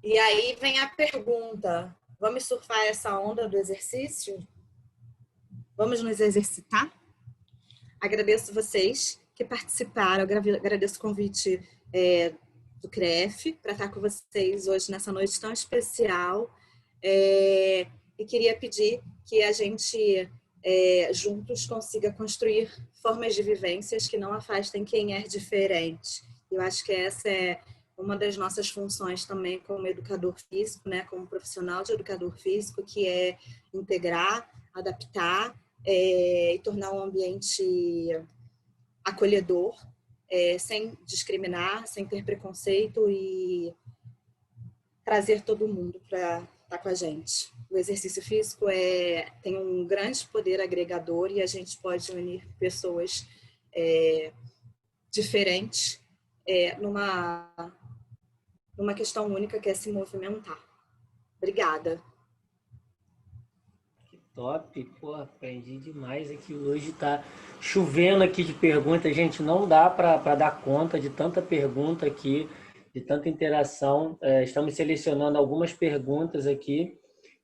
E aí vem a pergunta, vamos surfar essa onda do exercício? Vamos nos exercitar? Agradeço vocês que participaram, agradeço o convite do CREF para estar com vocês hoje nessa noite tão especial. E queria pedir que a gente juntos consiga construir formas de vivências que não afastem quem é diferente. Eu acho que essa é uma das nossas funções também como educador físico, né, como profissional de educador físico, que é integrar, adaptar e tornar um ambiente acolhedor, sem discriminar, sem ter preconceito e trazer todo mundo para estar com a gente. O exercício físico tem um grande poder agregador e a gente pode unir pessoas diferentes numa questão única que é se movimentar. Obrigada. Que top, pô, aprendi demais aqui. Hoje tá chovendo aqui de perguntas, gente, não dá para dar conta de tanta pergunta aqui, de tanta interação. Estamos selecionando algumas perguntas aqui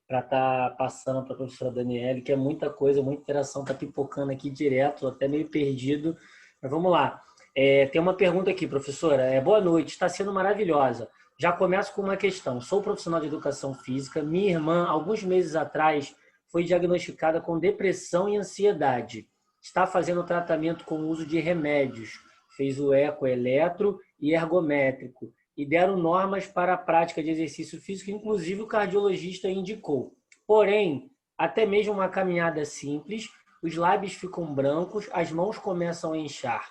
para estar passando para a professora Daniele, que é muita coisa, muita interação, está pipocando aqui direto, até meio perdido. Mas vamos lá. Tem uma pergunta aqui, professora. Boa noite, está sendo maravilhosa. Já começo com uma questão. Sou profissional de educação física. Minha irmã, alguns meses atrás, foi diagnosticada com depressão e ansiedade. Está fazendo tratamento com o uso de remédios. Fez o eco eletro e ergométrico. E deram normas para a prática de exercício físico, inclusive o cardiologista indicou. Porém, até mesmo uma caminhada simples, os lábios ficam brancos, as mãos começam a inchar.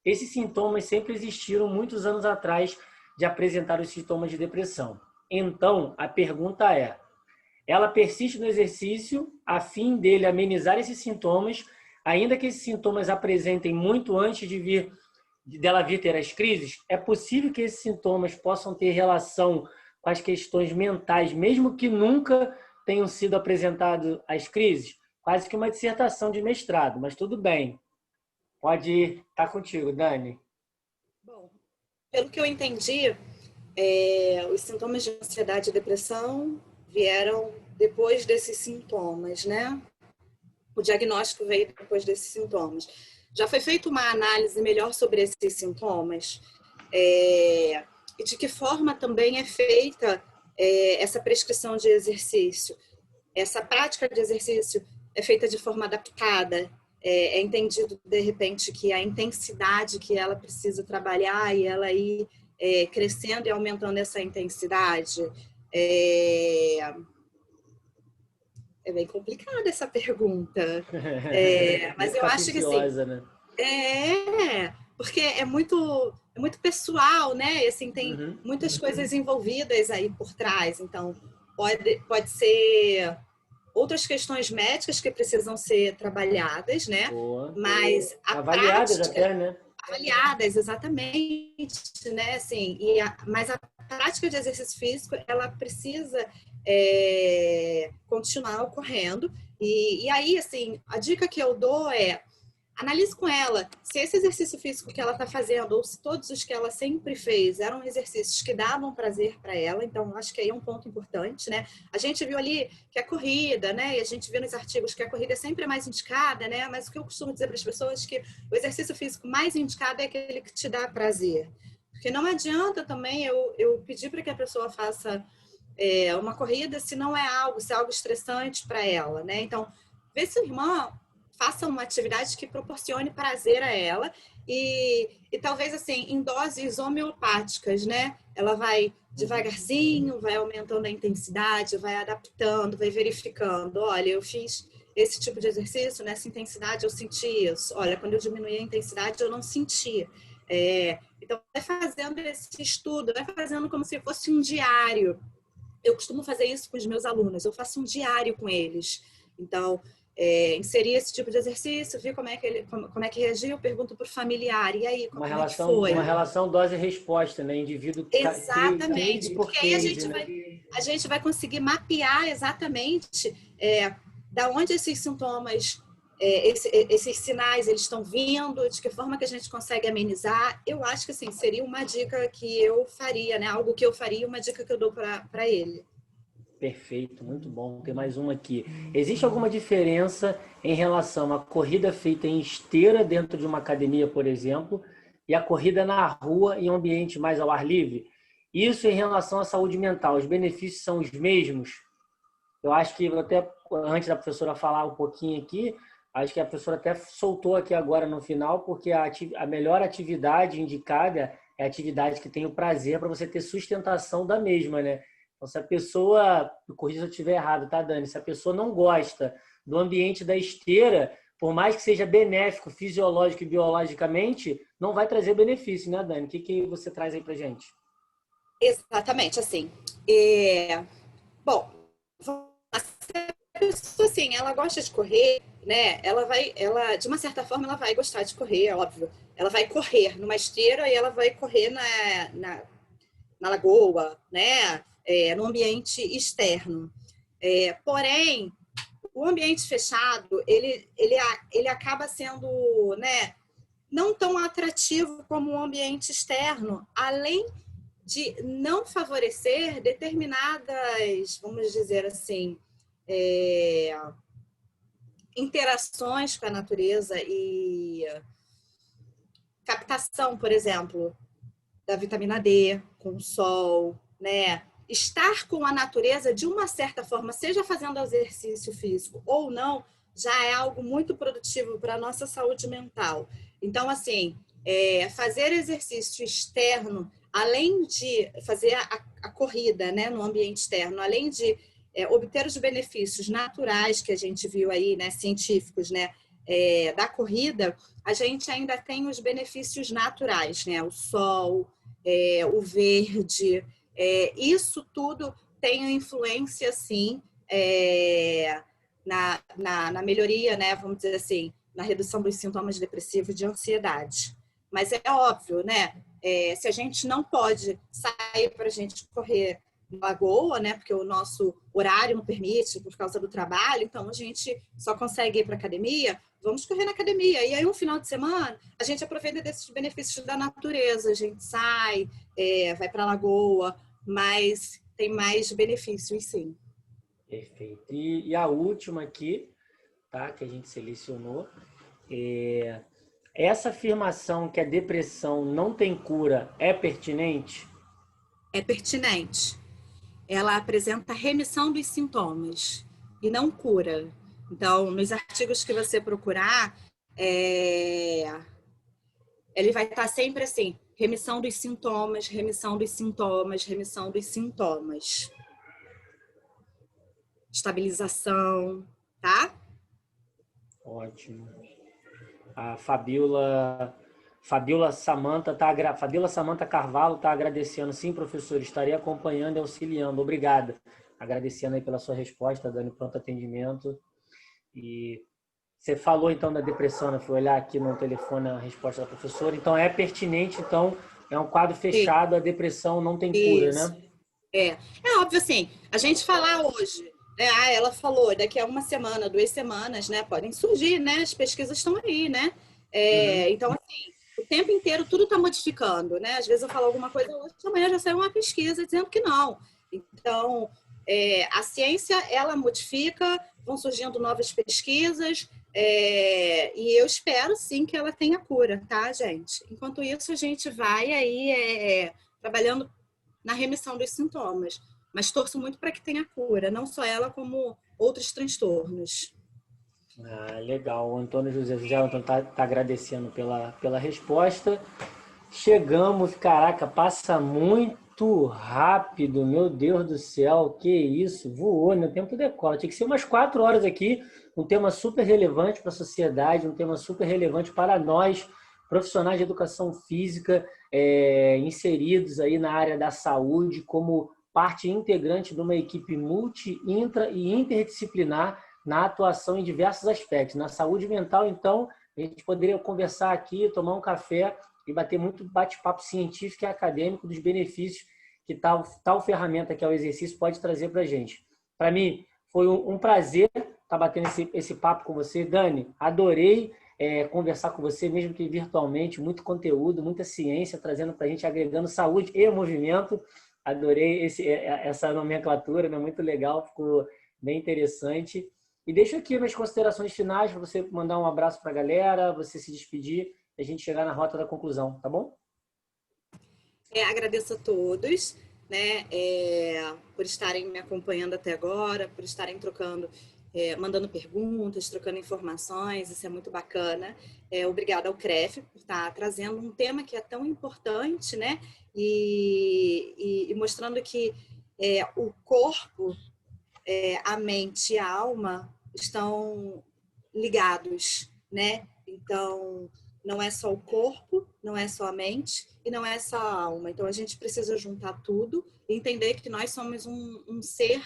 Esses sintomas sempre existiram muitos anos atrás de apresentar os sintomas de depressão. Então, a pergunta é, ela persiste no exercício a fim dele amenizar esses sintomas, ainda que esses sintomas apresentem muito antes de vir dela vir ter as crises, é possível que esses sintomas possam ter relação com as questões mentais, mesmo que nunca tenham sido apresentadas as crises? Quase que uma dissertação de mestrado, mas tudo bem. Pode estar contigo, Dani. Bom, pelo que eu entendi, os sintomas de ansiedade e depressão vieram depois desses sintomas, né? O diagnóstico veio depois desses sintomas. Já foi feita uma análise melhor sobre esses sintomas? E de que forma também é feita essa prescrição de exercício? Essa prática de exercício é feita de forma adaptada? É entendido, de repente, que a intensidade que ela precisa trabalhar e ela ir crescendo e aumentando essa intensidade? É bem complicada essa pergunta. Mas eu acho que assim, né? Porque é muito pessoal, né? E, assim, tem muitas coisas envolvidas aí por trás. Então, pode ser outras questões médicas que precisam ser trabalhadas, né? Boa. Mas a avaliadas prática, até, né? Avaliadas, exatamente, né? Assim, mas a prática de exercício físico, ela precisa continuar ocorrendo. E aí, assim, a dica que eu dou é: analise com ela se esse exercício físico que ela está fazendo, ou se todos os que ela sempre fez eram exercícios que davam prazer para ela. Então, acho que aí é um ponto importante, né? A gente viu ali que a corrida, né? E a gente viu nos artigos que a corrida sempre é mais indicada, né? Mas o que eu costumo dizer para as pessoas é que o exercício físico mais indicado é aquele que te dá prazer. Porque não adianta também eu pedir para que a pessoa faça uma corrida se não é algo, se é algo estressante para ela, né? Então, vê se a irmã faça uma atividade que proporcione prazer a ela e talvez assim em doses homeopáticas, né? Ela vai devagarzinho, vai aumentando a intensidade, vai adaptando, vai verificando. Olha, eu fiz esse tipo de exercício, nessa intensidade eu senti isso. Olha, quando eu diminuí a intensidade eu não senti. Então, vai fazendo esse estudo, vai fazendo como se fosse um diário. Eu costumo fazer isso com os meus alunos, eu faço um diário com eles. Então, inserir esse tipo de exercício, ver como é que reagiu, eu pergunto para o familiar, e aí, como é que foi? Uma relação dose-resposta, né? Indivíduo Exatamente, porque aí né? a gente vai conseguir mapear exatamente da onde esses sintomas, esses sinais, eles estão vindo, de que forma que a gente consegue amenizar. Eu acho que assim, seria uma dica que eu faria, né? Algo que eu faria, uma dica que eu dou para ele. Perfeito, muito bom. Tem mais uma aqui. Existe alguma diferença em relação à corrida feita em esteira dentro de uma academia, por exemplo, e a corrida na rua em um ambiente mais ao ar livre? Isso em relação à saúde mental, os benefícios são os mesmos? Eu acho que, até antes da professora falar um pouquinho aqui, acho que a professora até soltou aqui agora no final, porque a melhor atividade indicada é a atividade que tem o prazer para você ter sustentação da mesma, né? Então, se a pessoa, corrija se eu estiver errado, tá, Dani? Se a pessoa não gosta do ambiente da esteira, por mais que seja benéfico fisiológico e biologicamente, não vai trazer benefício, né, Dani? O que você traz aí pra gente? Exatamente, assim. Bom, a pessoa, assim, ela gosta de correr, né? Ela, de uma certa forma, ela vai gostar de correr, é óbvio. Ela vai correr numa esteira e ela vai correr na lagoa, né? No ambiente externo. Porém, o ambiente fechado, ele acaba sendo, né, não tão atrativo como o ambiente externo, além de não favorecer determinadas, vamos dizer assim, interações com a natureza e captação, por exemplo, da vitamina D com o sol, né? Estar com a natureza de uma certa forma, seja fazendo exercício físico ou não, já é algo muito produtivo para a nossa saúde mental. Então, assim, fazer exercício externo, além de fazer a corrida, né, no ambiente externo, além de obter os benefícios naturais que a gente viu aí, né, científicos, né, da corrida, a gente ainda tem os benefícios naturais, né, o sol, o verde, isso tudo tem influência, sim, na melhoria, né, vamos dizer assim, na redução dos sintomas depressivos de ansiedade. Mas é óbvio, né? Se a gente não pode sair para a gente correr na lagoa, né? Porque o nosso horário não permite por causa do trabalho, então a gente só consegue ir para academia. Vamos correr na academia. E aí, um final de semana, a gente aproveita desses benefícios da natureza. A gente sai, vai para a lagoa, mas tem mais benefícios, sim. Perfeito. E a última aqui, tá? Que a gente selecionou. Essa afirmação que a depressão não tem cura é pertinente? É pertinente. Ela apresenta remissão dos sintomas e não cura. Então, nos artigos que você procurar, ele vai estar sempre assim, remissão dos sintomas, remissão dos sintomas, remissão dos sintomas. Estabilização, tá? Ótimo. A Fabiola Samanta Fabiola Samanta Carvalho está agradecendo. Sim, professor, estarei acompanhando e auxiliando. Obrigada. Agradecendo aí pela sua resposta, dando pronto atendimento. E você falou então da depressão, né? Fui olhar aqui no telefone a resposta da professora. Então é pertinente, então é um quadro fechado, a depressão não tem cura, né? É óbvio assim, a gente falar hoje, né? Ela falou, daqui a uma semana, 2 semanas, né? Podem surgir, né? As pesquisas estão aí, né? Então, assim, o tempo inteiro tudo está modificando, né? Às vezes eu falo alguma coisa hoje, amanhã já saiu uma pesquisa dizendo que não. Então, a ciência, ela modifica, vão surgindo novas pesquisas, e eu espero, sim, que ela tenha cura, tá, gente? Enquanto isso, a gente vai aí trabalhando na remissão dos sintomas. Mas torço muito para que tenha cura, não só ela, como outros transtornos. Legal. O Antônio José está agradecendo pela resposta. Chegamos, caraca, passa muito rápido, meu Deus do céu, que isso, voou, né? O tempo decola. Tinha que ser umas 4 horas aqui, um tema super relevante para a sociedade, um tema super relevante para nós, profissionais de educação física, inseridos aí na área da saúde, como parte integrante de uma equipe multi, intra e interdisciplinar na atuação em diversos aspectos. Na saúde mental, então, a gente poderia conversar aqui, tomar um café e bater muito bate-papo científico e acadêmico dos benefícios que tal ferramenta que é o exercício pode trazer para a gente. Para mim, foi um prazer estar batendo esse papo com você. Dani, adorei conversar com você, mesmo que virtualmente, muito conteúdo, muita ciência, trazendo para a gente, agregando saúde e movimento. Adorei essa nomenclatura, né? Muito legal, ficou bem interessante. E deixo aqui minhas considerações finais para você mandar um abraço para a galera, você se despedir e a gente chegar na rota da conclusão, tá bom? Agradeço a todos, né, por estarem me acompanhando até agora, por estarem trocando, mandando perguntas, trocando informações, isso é muito bacana. Obrigada ao CREF por estar trazendo um tema que é tão importante, né, e mostrando que o corpo, a mente e a alma estão ligados, né? Então, não é só o corpo, não é só a mente e não é só a alma. Então, a gente precisa juntar tudo e entender que nós somos um ser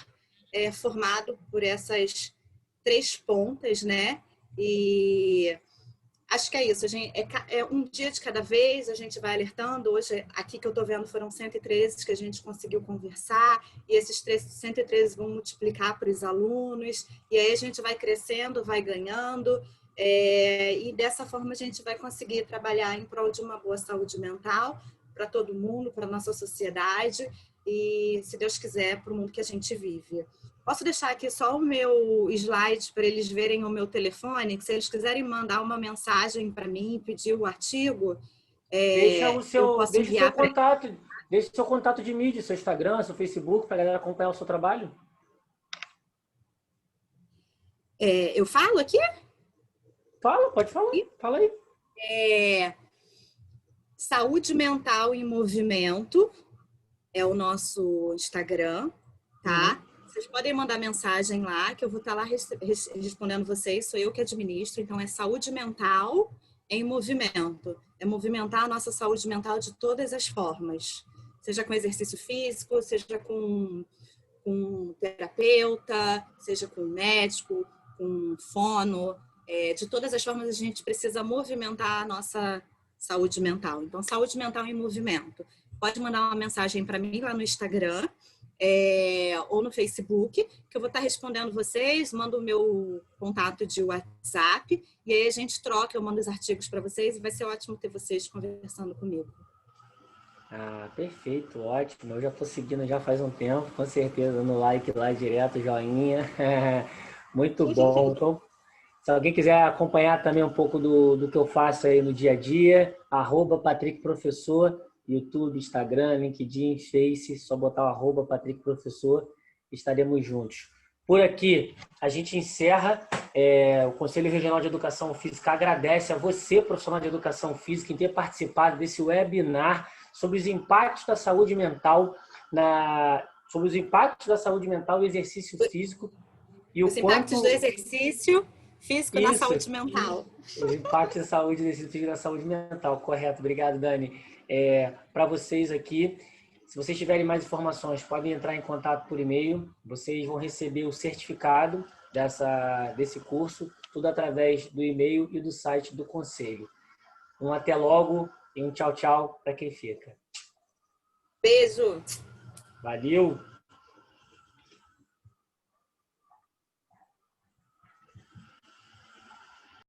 formado por essas 3 pontas, né? E acho que é isso. A gente, um dia de cada vez, a gente vai alertando. Hoje, aqui que eu estou vendo, foram 113 que a gente conseguiu conversar, e esses 113 vão multiplicar para os alunos, e aí a gente vai crescendo, vai ganhando, e dessa forma a gente vai conseguir trabalhar em prol de uma boa saúde mental para todo mundo, para a nossa sociedade, e, se Deus quiser, para o mundo que a gente vive. Posso deixar aqui só o meu slide para eles verem o meu telefone, que se eles quiserem mandar uma mensagem para mim, pedir o artigo, eu posso enviar para eles. Deixa o seu contato de mídia, seu Instagram, seu Facebook, para a galera acompanhar o seu trabalho. Eu falo aqui? Pode falar. Fala aí. Saúde Mental em Movimento é o nosso Instagram, tá? Vocês podem mandar mensagem lá, que eu vou estar lá respondendo vocês. Sou eu que administro, então é Saúde Mental em Movimento. É movimentar a nossa saúde mental de todas as formas. Seja com exercício físico, seja com terapeuta, seja com médico, com fono. De todas as formas, a gente precisa movimentar a nossa saúde mental. Então, saúde mental em movimento. Pode mandar uma mensagem para mim lá no Instagram ou no Facebook, que eu vou estar respondendo vocês, mando o meu contato de WhatsApp e aí a gente troca, eu mando os artigos para vocês e vai ser ótimo ter vocês conversando comigo. Ah, perfeito, ótimo. Eu já estou seguindo já faz um tempo, com certeza, dando like lá direto, joinha. Muito bom. Então, se alguém quiser acompanhar também um pouco do que eu faço aí no dia a dia, @PatrickProfessor, YouTube, Instagram, LinkedIn, Face, só botar o @PatrickProfessor, estaremos juntos. Por aqui, a gente encerra. O Conselho Regional de Educação Física agradece a você, profissional de Educação Física, em ter participado desse webinar sobre os impactos da saúde mental sobre os impactos da saúde mental e exercício físico e os impactos do exercício físico na saúde mental. Os impactos da saúde e exercício físico na saúde mental, correto. Obrigado, Dani. Para vocês aqui, se vocês tiverem mais informações, podem entrar em contato por e-mail. Vocês vão receber o certificado desse curso, tudo através do e-mail e do site do Conselho. Um até logo e um tchau, tchau para quem fica. Beijo! Valeu!